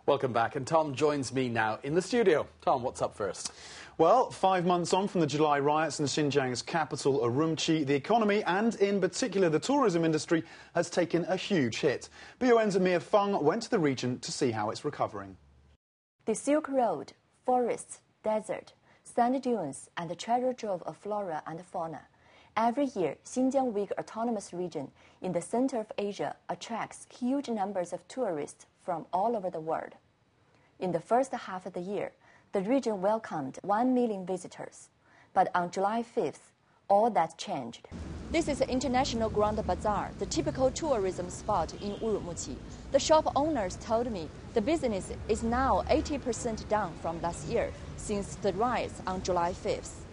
Welcome back, and Tom joins me now in the studio. Tom, what's up first? Well, 5 months on from the July riots in Xinjiang's capital, Urumqi, the economy and, in particular, the tourism industry has taken a huge hit. BON's Mia Feng went to the region to see how it's recovering. The Silk Road, forests, desert, sand dunes, and the treasure trove of flora and fauna. Every year, Xinjiang Uyghur Autonomous Region in the center of Asia attracts huge numbers of tourists from all over the world. In the first half of the year, the region welcomed 1 million visitors. But on July 5th, all that changed. This is the International Grand Bazaar, the typical tourism spot in Urumqi. The shop owners told me the business is now 80% down from last year, since the riots on July 5th.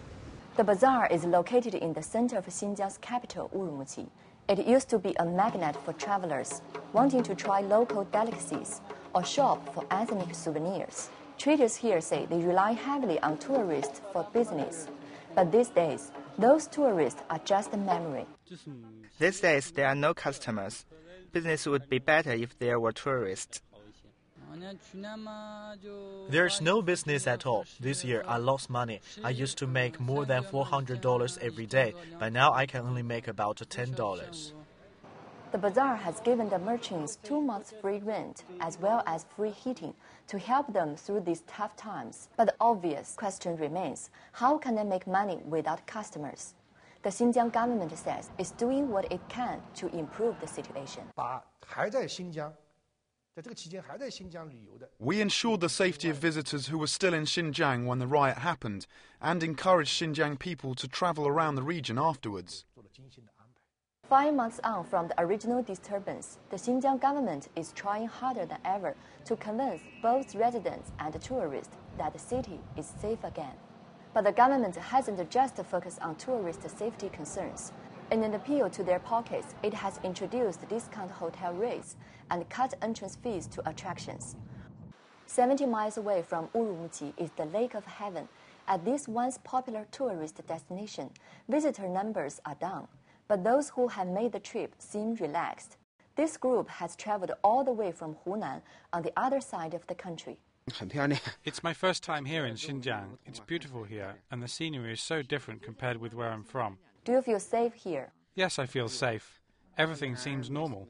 The bazaar is located in the center of Xinjiang's capital, Urumqi. It used to be a magnet for travelers wanting to try local delicacies or shop for ethnic souvenirs. Traders here say they rely heavily on tourists for business. But these days, those tourists are just a memory. These days, there are no customers. Business would be better if there were tourists. There's no business at all. This year, I lost money. I used to make more than $400 every day, but now I can only make about $10. The bazaar has given the merchants 2 months free rent as well as free heating to help them through these tough times. But the obvious question remains, how can they make money without customers? The Xinjiang government says it's doing what it can to improve the situation. We ensured the safety of visitors who were still in Xinjiang when the riot happened and encouraged Xinjiang people to travel around the region afterwards. 5 months on from the original disturbance, the Xinjiang government is trying harder than ever to convince both residents and tourists that the city is safe again. But the government hasn't just focused on tourist safety concerns. In an appeal to their pockets, it has introduced discount hotel rates and cut entrance fees to attractions. 70 miles away from Urumqi is the Lake of Heaven. At this once popular tourist destination, visitor numbers are down. But those who have made the trip seem relaxed. This group has traveled all the way from Hunan on the other side of the country. It's my first time here in Xinjiang. It's beautiful here, and the scenery is so different compared with where I'm from. Do you feel safe here? Yes, I feel safe. Everything seems normal.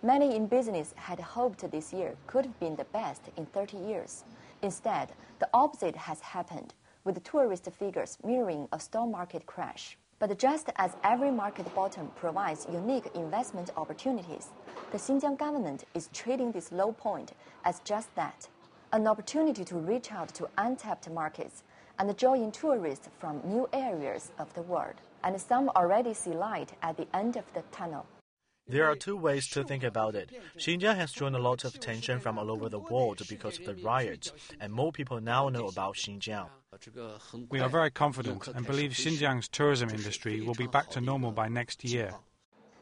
Many in business had hoped this year could have been the best in 30 years. Instead, the opposite has happened, with tourist figures mirroring a stock market crash. But just as every market bottom provides unique investment opportunities, the Xinjiang government is treating this low point as just that, an opportunity to reach out to untapped markets and draw in tourists from new areas of the world. And some already see light at the end of the tunnel. There are two ways to think about it. Xinjiang has drawn a lot of attention from all over the world because of the riots, and more people now know about Xinjiang. We are very confident and believe Xinjiang's tourism industry will be back to normal by next year.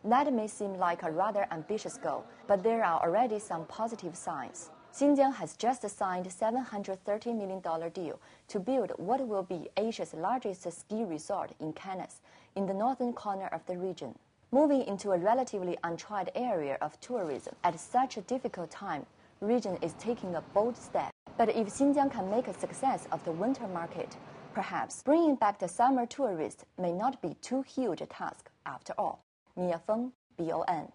That may seem like a rather ambitious goal, but there are already some positive signs. Xinjiang has just signed a $730 million deal to build what will be Asia's largest ski resort in Canas, in the northern corner of the region. Moving into a relatively untried area of tourism at such a difficult time, the region is taking a bold step. But if Xinjiang can make a success of the winter market, perhaps bringing back the summer tourists may not be too huge a task after all. Mia Feng, BON.